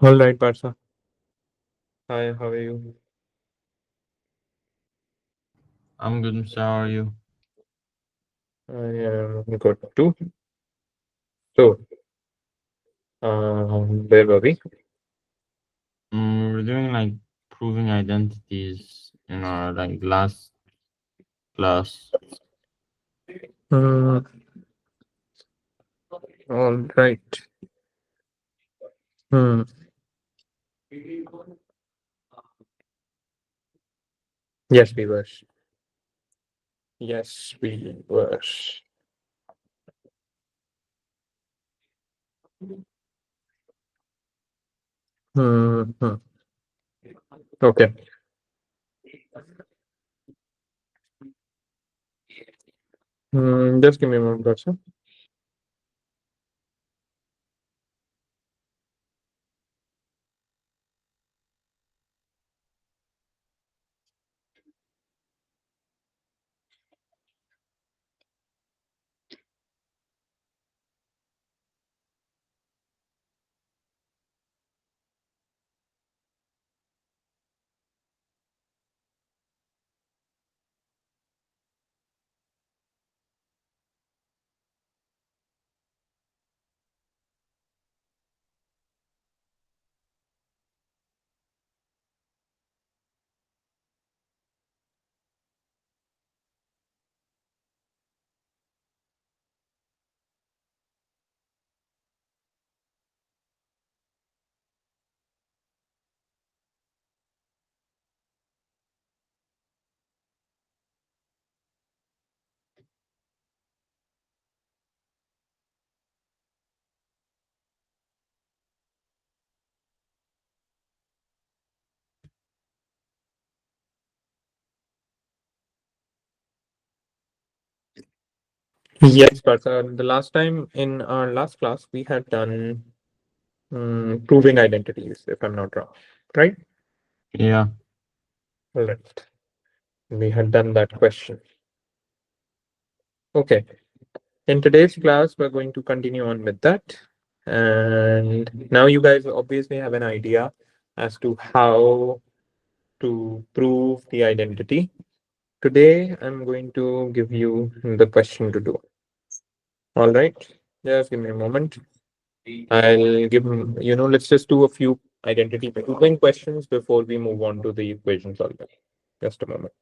All right, Parsa. Hi, how are you? I'm good, Mr. How are you? I am good too. So, where were we? We're doing like proving identities in our like last class. Uh, all right. Hmm. Yes, we were. Yes, we were. Hmm. Okay. Just give me a moment, Parsa. Yes, Parsa. The last time in our last class, we had done proving identities, if I'm not wrong. Right? Yeah. All right. We had done that question. Okay. In today's class, we're going to continue on with that. And now you guys obviously have an idea as to how to prove the identity. Today, I'm going to give you the question to do. All right. Just give me a moment. I'll give, let's just do a few identity proving questions before we move on to the equation solving. Just a moment.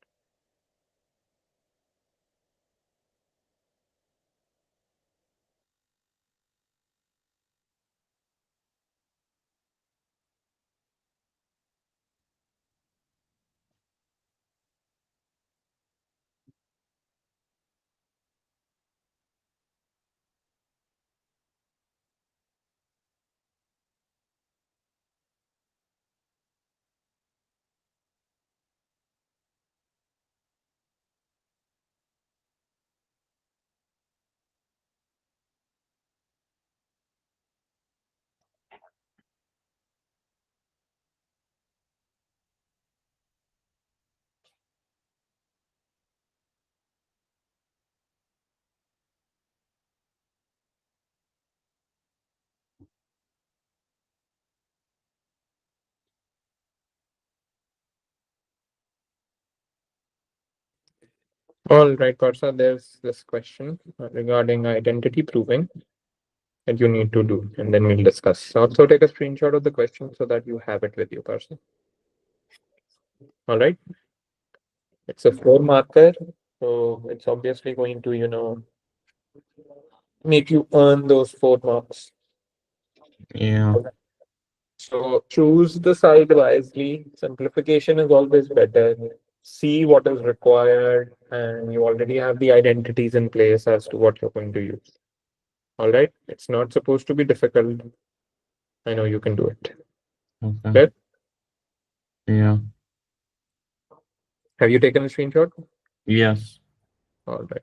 All right, Parsa, there's this question regarding identity proving that you need to do, and then we'll discuss. Also, take a screenshot of the question so that you have it with you, Parsa. All right. It's a four marker, so it's obviously going to, make you earn those 4 marks. Yeah. So choose the side wisely. Simplification is always better. See what is required, and you already have the identities in place as to what you're going to use. All right. It's not supposed to be difficult. I know you can do it. Okay. Okay. Yeah. Have you taken a screenshot? Yes. All right.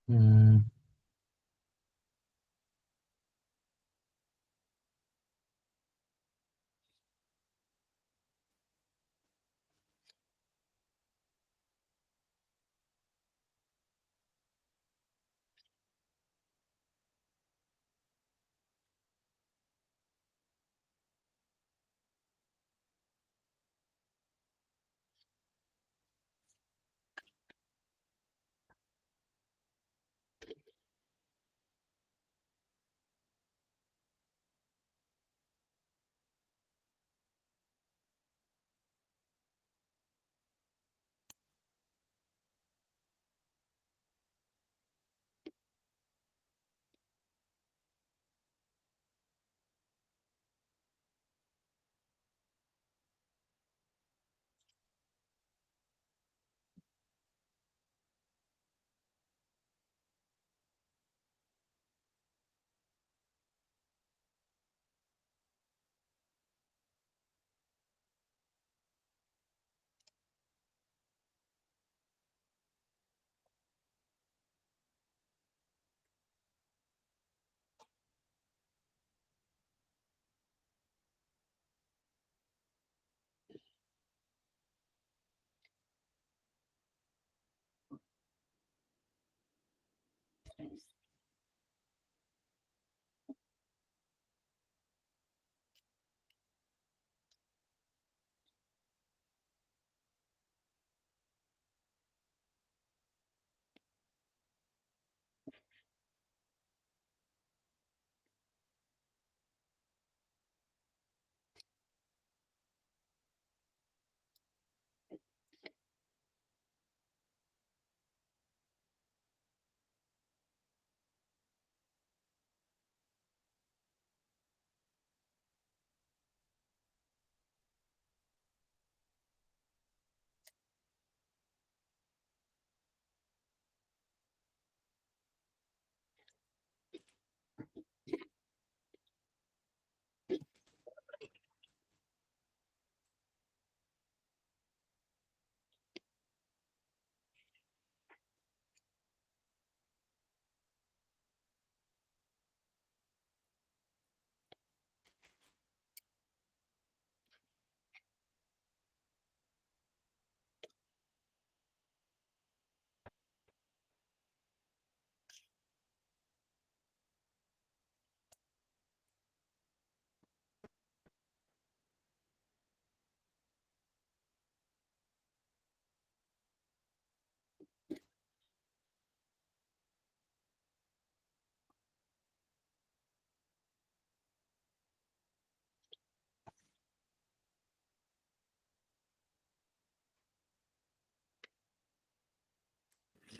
Mm,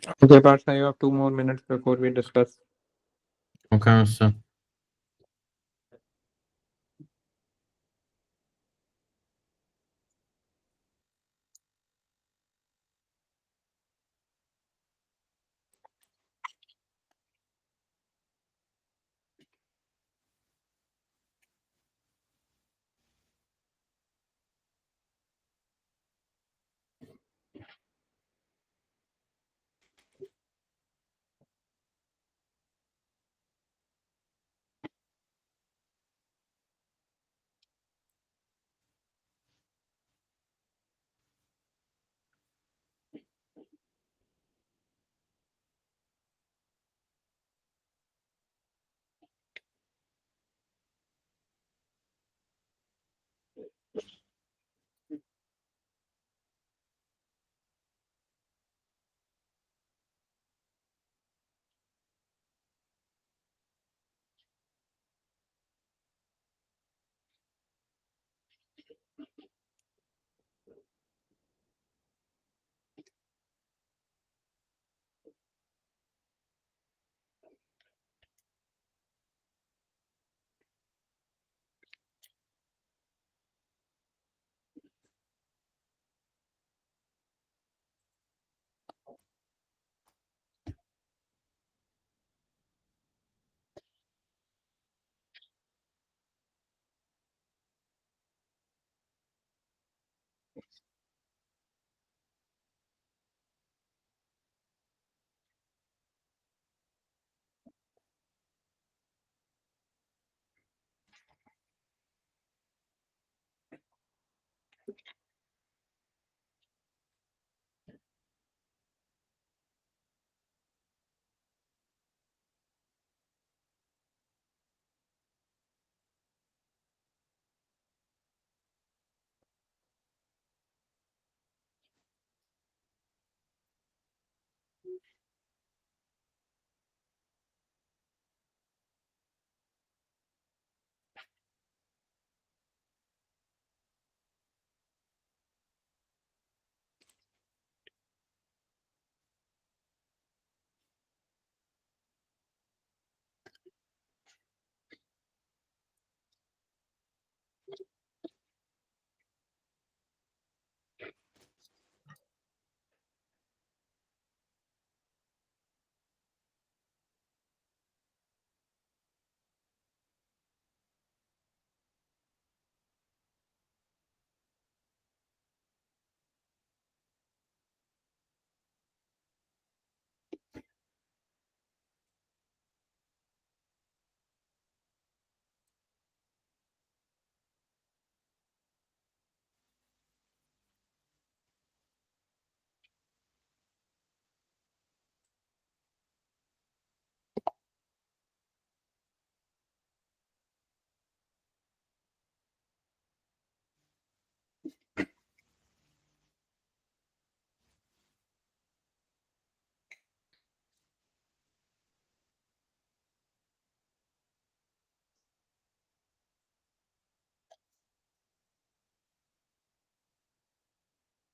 Okay, Parsha, you have 2 more minutes before we discuss. Okay, so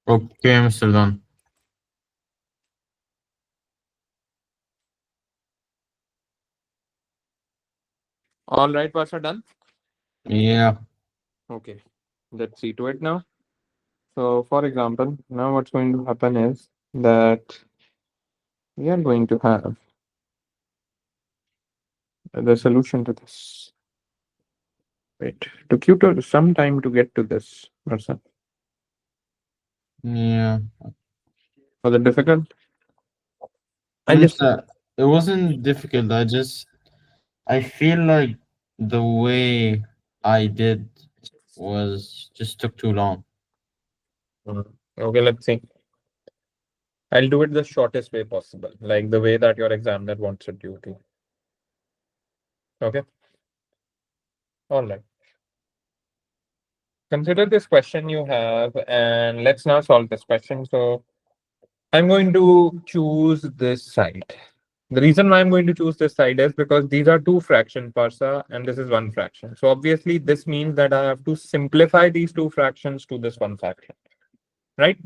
okay, Mr. Don. All right, Parsha, done? Yeah. Okay, let's see to it now. So, for example, now what's going to happen is that we are going to have the solution to this. Wait, took you to some time to get to this, Parsha. Yeah. Was it difficult? I just Honestly, it wasn't difficult. I feel like the way I did was just took too long. Okay, let's see. I'll do it the shortest way possible, like the way that your examiner wants it you to. Okay. All right. Consider this question you have, and let's now solve this question. So I'm going to choose this side. The reason why I'm going to choose this side is because these are two fraction parsa and this is one fraction. So obviously this means that I have to simplify these two fractions to this one fraction, right?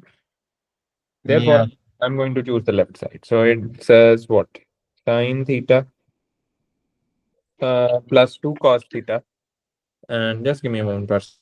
Therefore, Yeah. I'm going to choose the left side. So it says what? Sine theta plus 2 cos theta. And just give me a moment, person.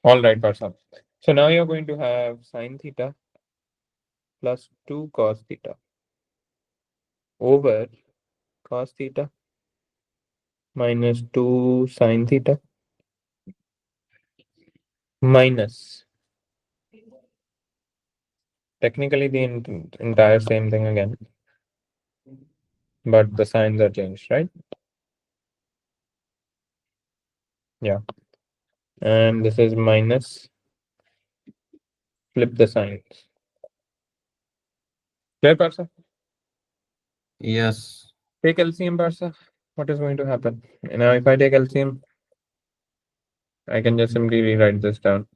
All right, person. So now you're going to have sine theta plus 2 cos theta over cos theta minus 2 sine theta minus technically the entire same thing again, but the signs are changed, right? Yeah. And this is minus, flip the signs. Clear, Parsa? Yes. Take LCM, Parsa. What is going to happen? Now, if I take LCM, I can just simply rewrite this down.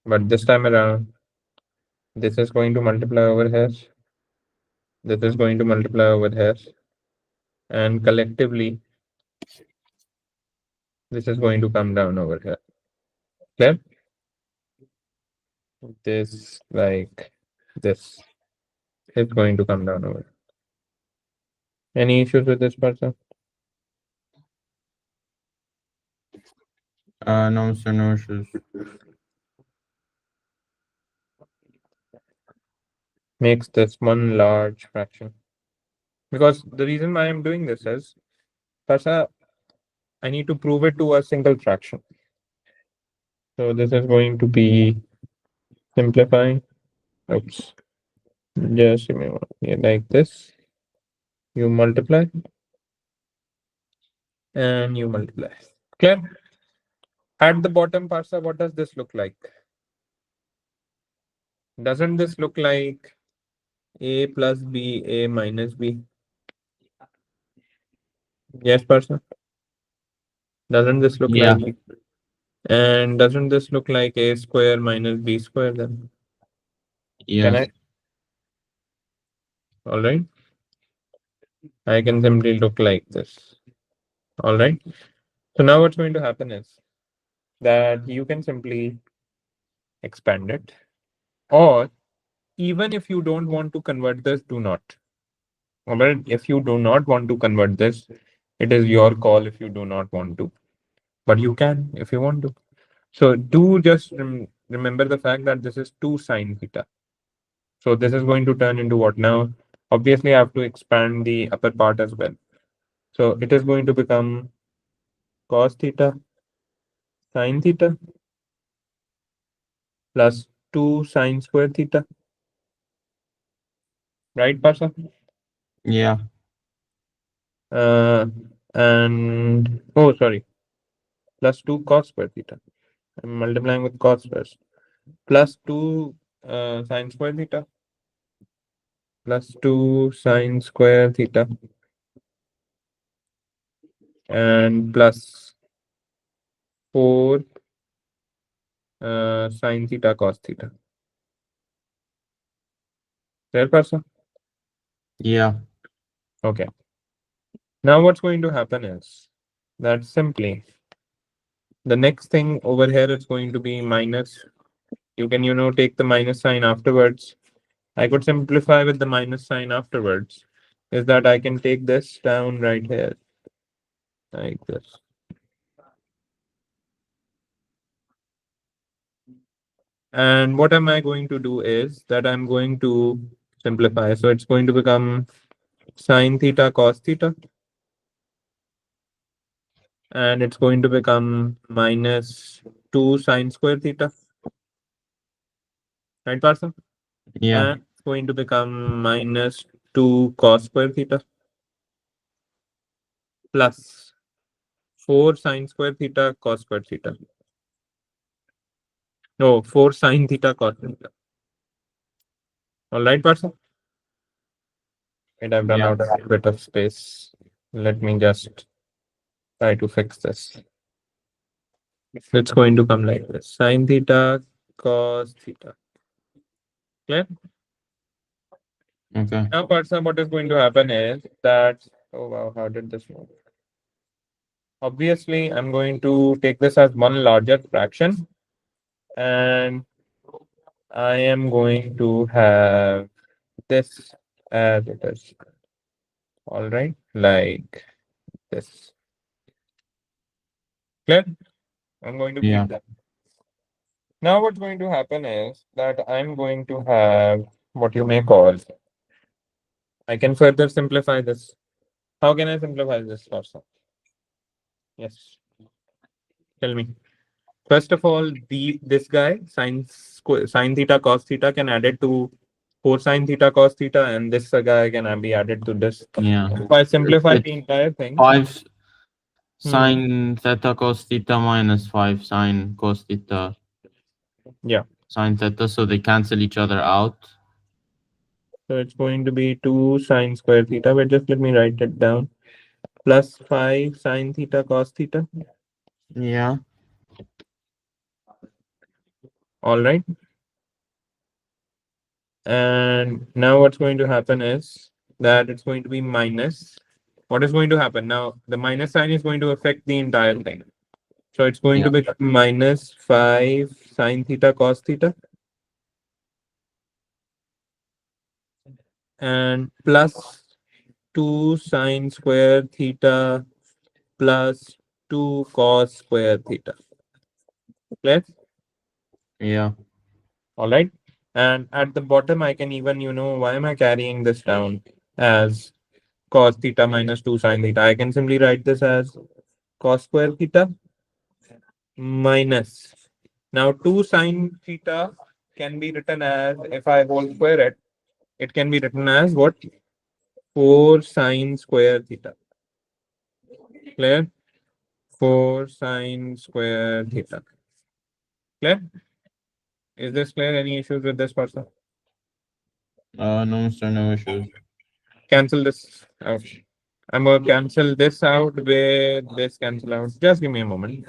But this time around, this is going to multiply over here. This is going to multiply over here. And collectively, this is going to come down over here. Clear? This, like this, is going to come down over. Any issues with this, Parsa? No, sir, no issues. Makes this one large fraction. Because the reason why I'm doing this is, Parsa, I need to prove it to a single fraction. So this is going to be simplifying. Oops. Just give me one. Yeah, like this. You multiply and you multiply. Clear? At the bottom, Parsa, what does this look like? Doesn't this look like a plus b, a minus b? Yes, Parsa? Doesn't this look Yeah. like b? And doesn't this look like a square minus b square then? Can Yes. I? All right. I can simply look like this. All right. So now what's going to happen is that you can simply expand it, or even if you don't want to convert this, do not. Well, if you do not want to convert this, it is your call if you do not want to, but you can if you want to. So do just remember the fact that this is 2 sine theta. So this is going to turn into what now? Obviously, I have to expand the upper part as well. So it is going to become cos theta sine theta plus 2 sine square theta, right, Pasha? Yeah. Uh, and oh, sorry, plus 2 cos square theta. I'm multiplying with cos first. Plus 2 sine square theta plus 2 sine square theta and plus 4 sine theta cos theta. Fair, Parsa? Yeah. Okay. Now what's going to happen is that simply the next thing over here is going to be minus. You can, take the minus sign afterwards. I could simplify with the minus sign afterwards. Is that I can take this down right here like this. And what am I going to do is that I'm going to simplify. So it's going to become sine theta cos theta. And it's going to become minus 2 sine square theta. Right, Parsa? Yeah. And it's going to become minus 2 cos square theta plus 4 sine square theta cos square theta. No, 4 sine theta cos theta. All right, Parsa? And I've run Yeah. out a bit of space. Let me just try to fix this. It's going to come like this: sine theta, cos theta. Clear? Okay. Now, person, what is going to happen is that, oh wow, how did this move? Obviously, I'm going to take this as one larger fraction, and I am going to have this as it is. All right, like this. Clear? I'm going to Yeah. keep that. Now, what's going to happen is that I'm going to have what you may call, I can further simplify this. How can I simplify this, person? Yes, tell me. First of all, this guy sine theta cos theta can add it to 4 sine theta cos theta, and this guy can be added to this. Yeah. If I simplify the It's entire thing, 5 hmm, sine theta cos theta minus 5 sine cos theta yeah, sine theta, so they cancel each other out. so it's going to be 2 sine square theta. But just let me write it down. Plus 5 sine theta cos theta. Yeah. All right. And now what's going to happen is that it's going to be minus. What is going to happen now? The minus sign is going to affect the entire thing. So it's going Yeah. to be minus 5 sine theta cos theta and plus 2 sine square theta plus 2 cos square theta. Clear? Yeah. All right. And at the bottom, I can even, why am I carrying this down as cos theta minus 2 sine theta? I can simply write this as cos square theta minus. Now, 2 sine theta can be written as, if I whole square it, it can be written as what? 4 sine square theta. Clear? 4 sine square theta. Clear? Is this clear? Any issues with this person? No, Mr. No issues. Cancel this out. I'm going to cancel this out with this cancel out. Just give me a moment.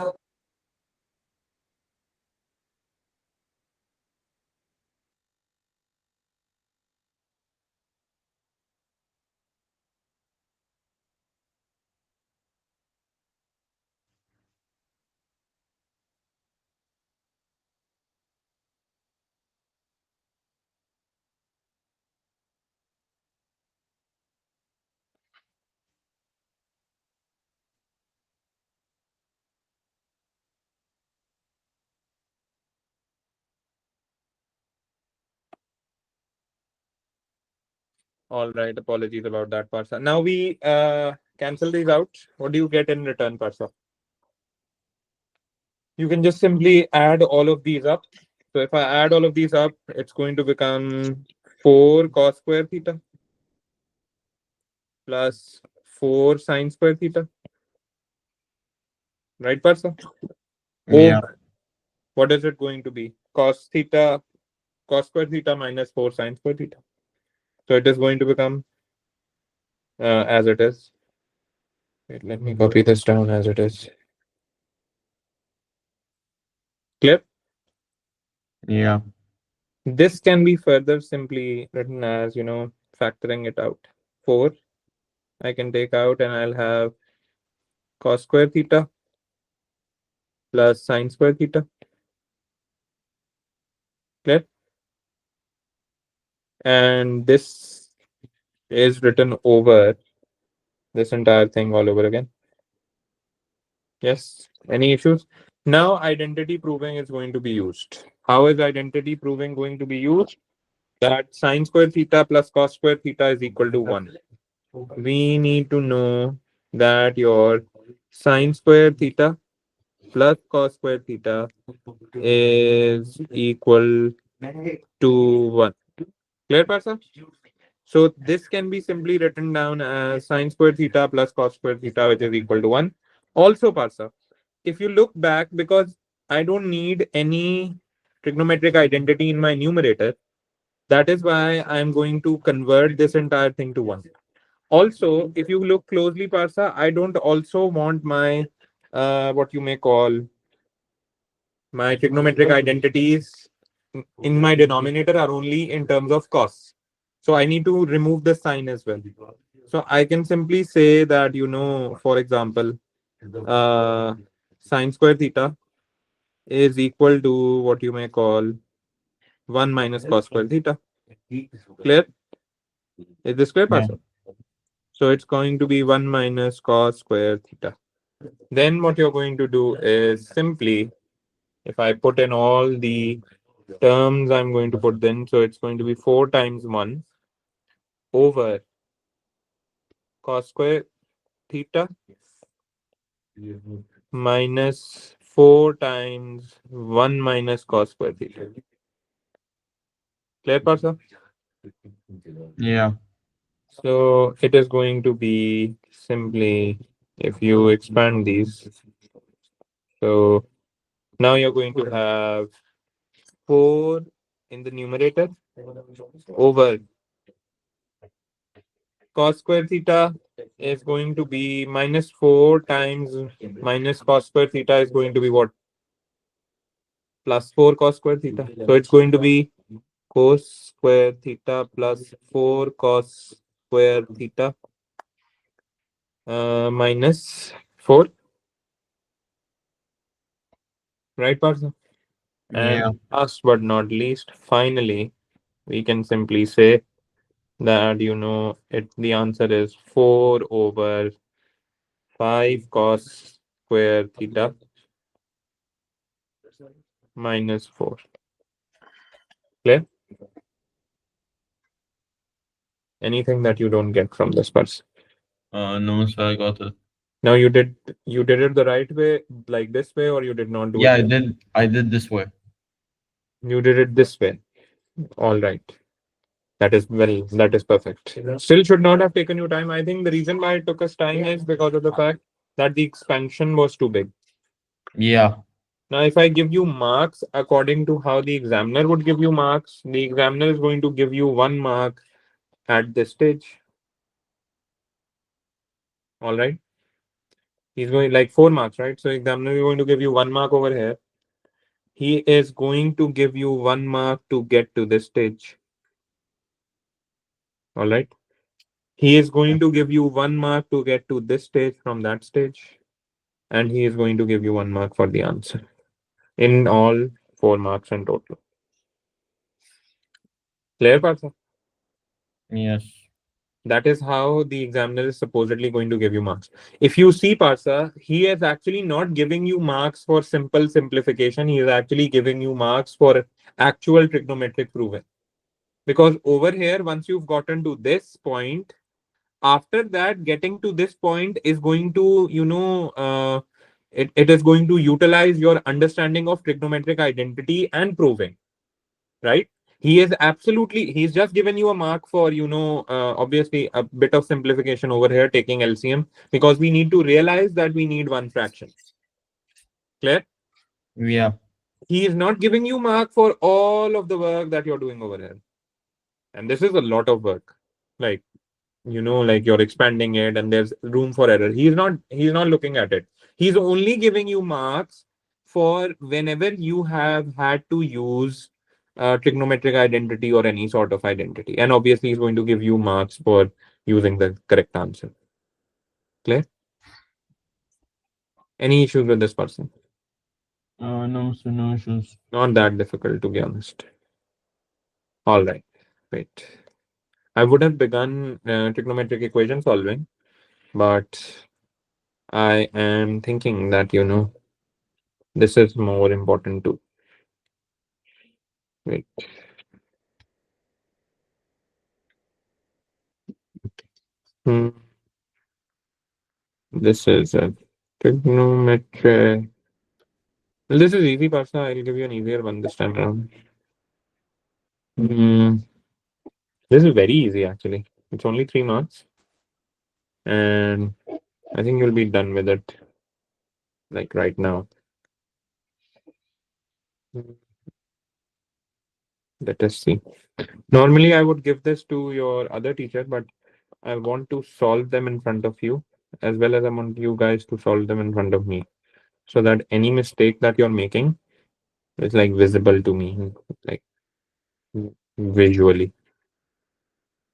All right. Apologies about that, Parsa. Now we cancel these out. What do you get in return, Parsa? You can just simply add all of these up. So if I add all of these up, it's going to become 4 cos square theta plus 4 sine square theta. Right, Parsa? Yeah. Over. What is it going to be? Cos theta, cos square theta minus 4 sine square theta. So it is going to become as it is. Wait, let me copy this down as it is. Clear? Yeah. This can be further simply written as, factoring it out. 4 I can take out and I'll have cos square theta plus sine square theta. Clear? And this is written over this entire thing all over again. Yes. Any issues? Now identity proving is going to be used. How is identity proving going to be used? That sine square theta plus cos square theta is equal to 1. We need to know that your sine square theta plus cos square theta is equal to 1. Clear, Parsa? So this can be simply written down as sine square theta plus cos square theta, which is equal to 1. Also, Parsa, if you look back, because I don't need any trigonometric identity in my numerator, that is why I'm going to convert this entire thing to 1. Also, if you look closely, Parsa, I don't also want my what you may call my trigonometric identities in my denominator are only in terms of costs. So I need to remove the sign as well. So I can simply say that, for example, uh, sine square theta is equal to what you may call 1 minus cos square theta. Clear? Is this clear, Yeah. Parsa? So it's going to be 1 minus cos square theta. Then what you're going to do is simply, if I put in all the terms I'm going to put then, so it's going to be 4 times 1 over cos square theta minus 4 times 1 minus cos square theta. Clear, Parsa? Yeah. So it is going to be simply, if you expand these, so now you're going to have 4 in the numerator over cos square theta is going to be minus 4 times minus cos square theta is going to be what? Plus 4 cos square theta. So it's going to be cos square theta plus 4 cos square theta minus 4, right, Parsa? Yeah. And last but not least, finally, we can simply say that the answer is 4 over 5 cos square theta minus 4. Clear? Anything that you don't get from this person? No, so I got it. Now you did it the right way, like this way, or you did not do Yeah, it I this? did. I did this way. You did it this way. All right. That is well, that is perfect. Still should not have taken you time. I think the reason why it took us time is because of the fact that the expansion was too big. Yeah. Now, if I give you marks according to how the examiner would give you marks, the examiner is going to give you 1 mark at this stage. All right. He's going like 4 marks, right? So examiner is going to give you 1 mark over here. He is going to give you 1 mark to get to this stage. All right. He is Yeah. going to give you 1 mark to get to this stage from that stage. And he is going to give you 1 mark for the answer. In all, 4 marks in total. Clear, Partha? Yes. That is how the examiner is supposedly going to give you marks. If you see, Parsa, he is actually not giving you marks for simple simplification. He is actually giving you marks for actual trigonometric proven. Because over here, once you've gotten to this point, after that, getting to this point is going to, it is going to utilize your understanding of trigonometric identity and proving, right? He's just given you a mark for, obviously a bit of simplification over here, taking LCM, because we need to realize that we need one fraction. Clear? Yeah. He is not giving you mark for all of the work that you're doing over here. And this is a lot of work. Like, like you're expanding it and there's room for error. He's not looking at it. He's only giving you marks for whenever you have had to use trigonometric identity or any sort of identity, and obviously he's going to give you marks for using the correct answer. Clear? Any issues with this person? No, so no issues. Not that difficult, to be honest. All right, wait, I would have begun trigonometric equation solving, but I am thinking that this is more important too. Wait. Hmm. This is a trigonometric. Well, this is easy, Pasha. I'll give you an easier one this time around. Hmm. This is very easy, actually. It's only 3 marks, and I think you'll be done with it, like right now. Hmm. Let us see. Normally, I would give this to your other teacher, but I want to solve them in front of you, as well as I want you guys to solve them in front of me, so that any mistake that you're making is like visible to me, like visually.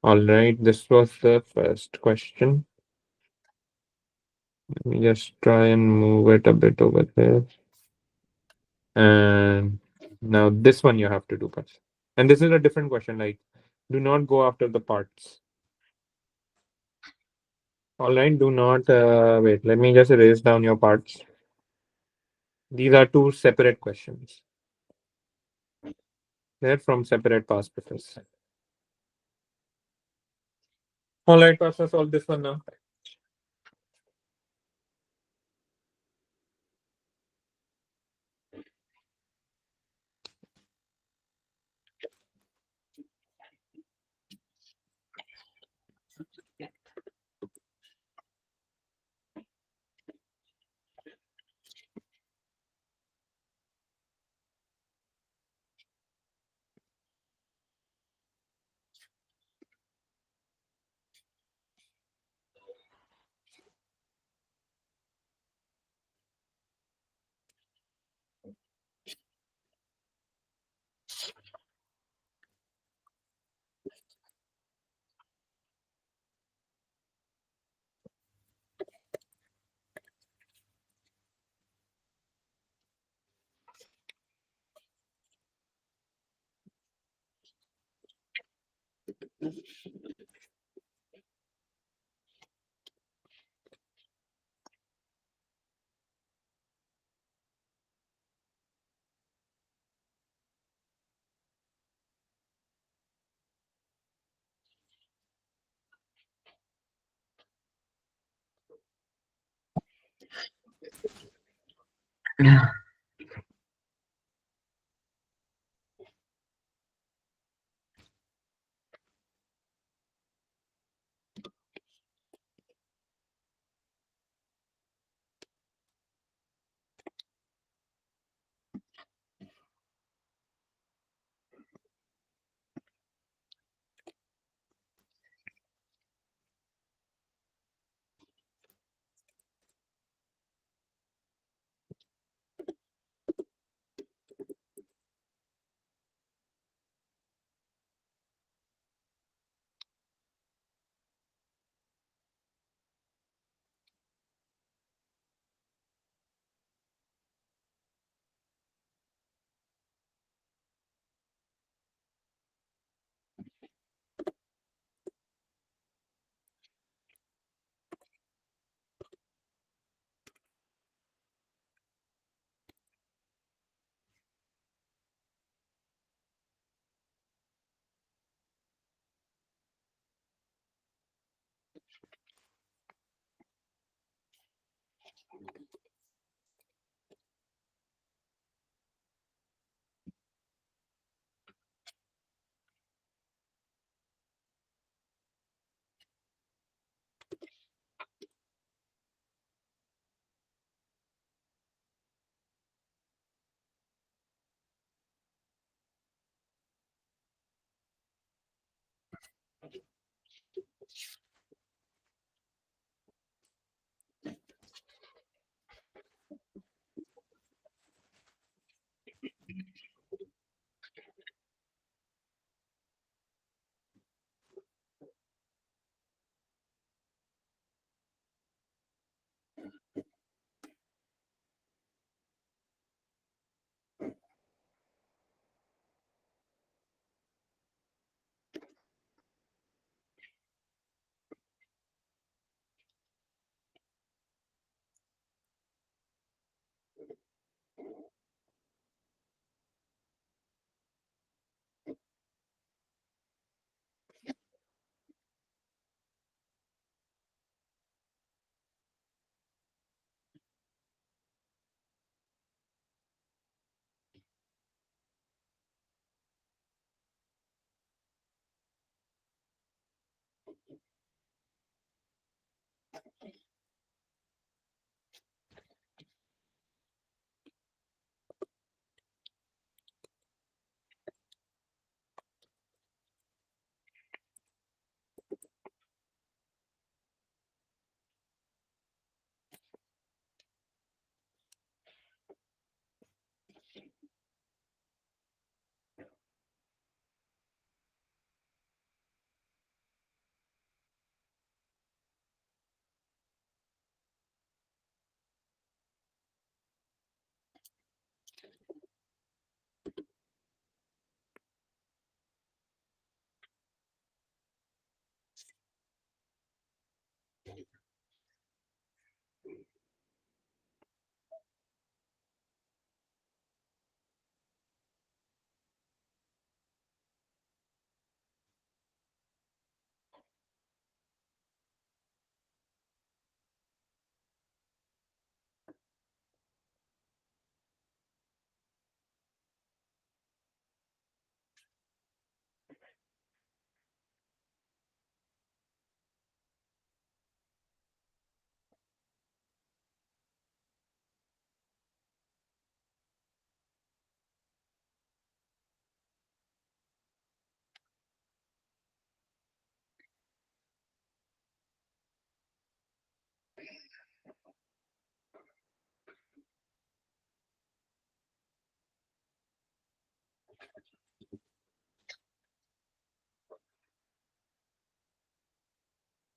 All right, this was the first question. Let me just try and move it a bit over there. And now this one you have to do first. And this is a different question, like do not go after the parts. All right, do not wait. Let me just erase down your parts. These are two separate questions. They're from separate past papers. All right, Pasha, solve this one now.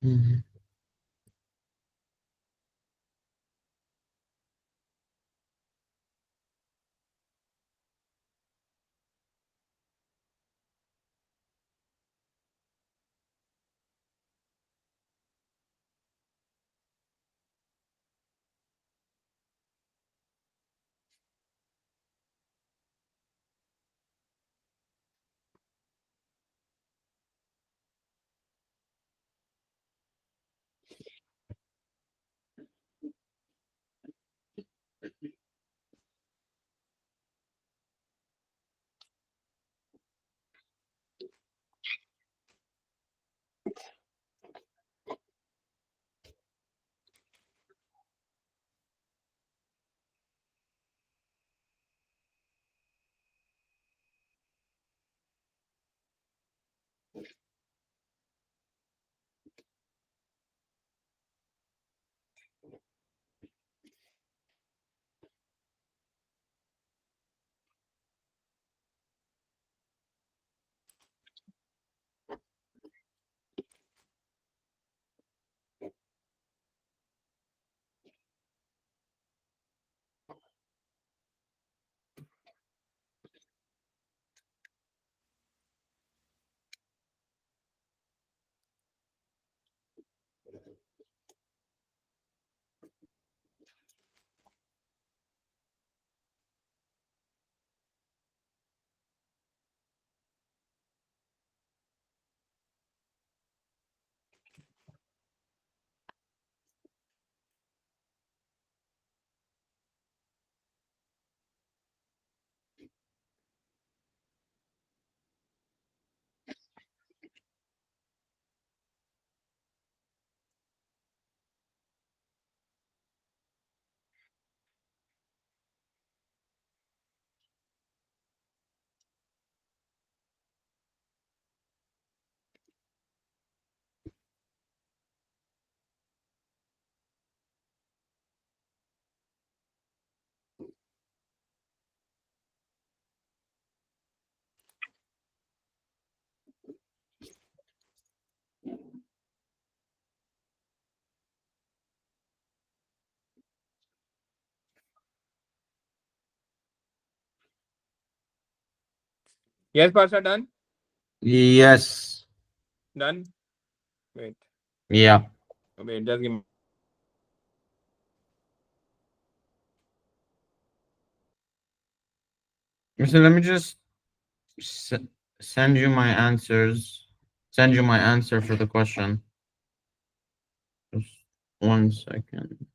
Mhm. Yes, Parsha, done? Yes. Done? Wait. Yeah. Wait, just give me. So let me just s- send you my answers. Send you my answer for the question. Just 1 second.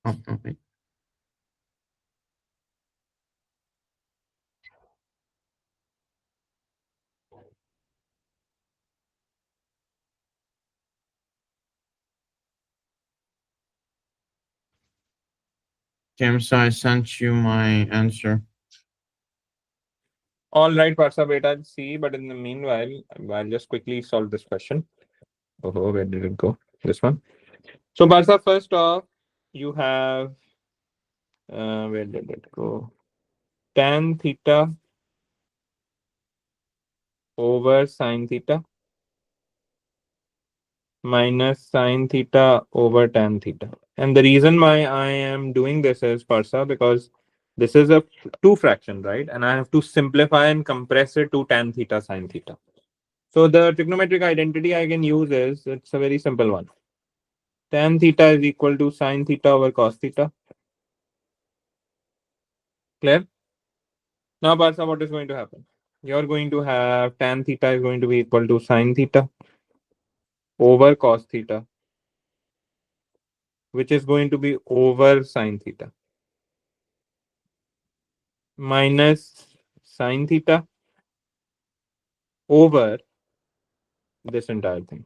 Oh, okay. James, so I sent you my answer. All right, Parsha, wait, I'll see. But in the meanwhile, I'll just quickly solve this question. Oh, where did it go? This one. So, Parsha, first off, you have, where did it go? Tan theta over sine theta minus sine theta over tan theta. And the reason why I am doing this is, Parsa, because this is a two fraction, right? And I have to simplify and compress it to tan theta sine theta. So the trigonometric identity I can use is, it's a very simple one. Tan theta is equal to sine theta over cos theta. Clear? Now, Parsa, what is going to happen? You're going to have tan theta is going to be equal to sine theta over cos theta, which is going to be over sine theta, minus sine theta over this entire thing.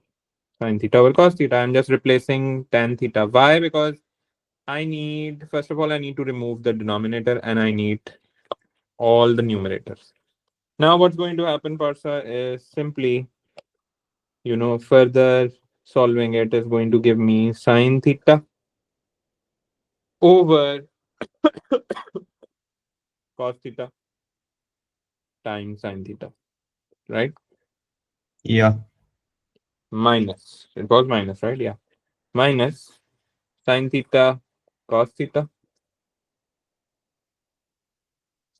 Sine theta over cos theta. I'm just replacing tan theta. Why? Because I need, first of all, I need to remove the denominator and I need all the numerators. Now, what's going to happen, Parsa, is simply, further solving it is going to give me sine theta over cos theta times sine theta, right? Yeah. minus, it was minus, right? Yeah. Minus sine theta cos theta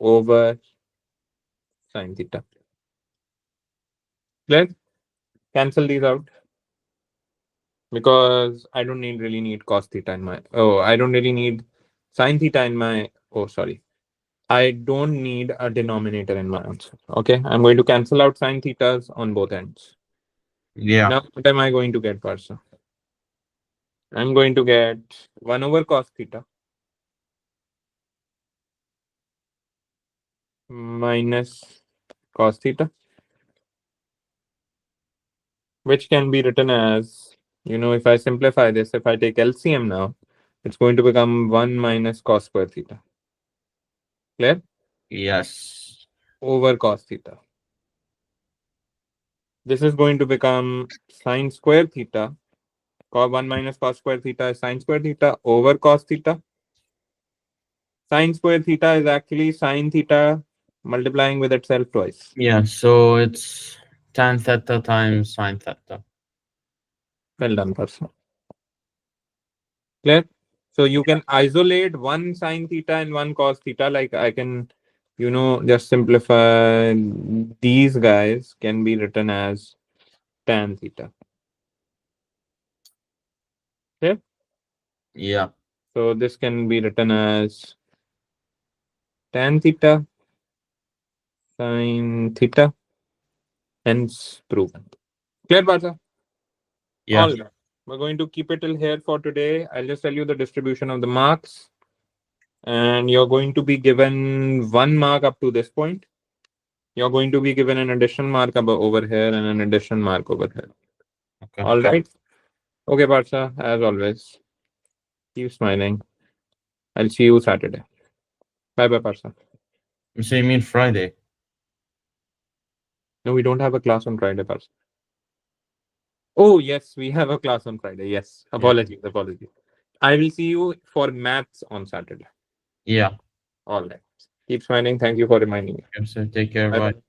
over sine theta. Let's cancel these out because I don't really need cos theta in my, oh, I don't really need sine theta in my, oh, sorry. I don't need a denominator in my answer. Okay. I'm going to cancel out sine thetas on both ends. Yeah. Now, what am I going to get, Parsa? I'm going to get 1 over cos theta minus cos theta, which can be written as, if I simplify this, if I take LCM now, it's going to become 1 minus cos square theta. Clear? Yes. Over cos theta. This is going to become sine square theta. 1 minus cos square theta is sine square theta over cos theta. Sine square theta is actually sine theta multiplying with itself twice. Yeah. So it's tan theta times sine theta. Well done, person. Clear? So you can isolate one sine theta and one cos theta. Like I can, just simplify these guys can be written as tan theta. Okay. Yeah. So this can be written as tan theta, sine theta, hence proven. Clear, Barca? Yeah. All right. We're going to keep it till here for today. I'll just tell you the distribution of the marks, and you're going to be given 1 mark up to this point. You're going to be given an additional mark over here and an additional mark over here. Okay. All right. Okay, Barsha, as always, keep smiling. I'll see you Saturday. Bye bye, Barsha. So you mean Friday? No, we don't have a class on Friday, Barsha. Oh, yes, we have a class on Friday. Yes. Yeah. Apologies. Apologies. I will see you for maths on Saturday. Yeah. All right. Keep smiling. Thank you for reminding me. Okay, so take care. Bye Bye. bye.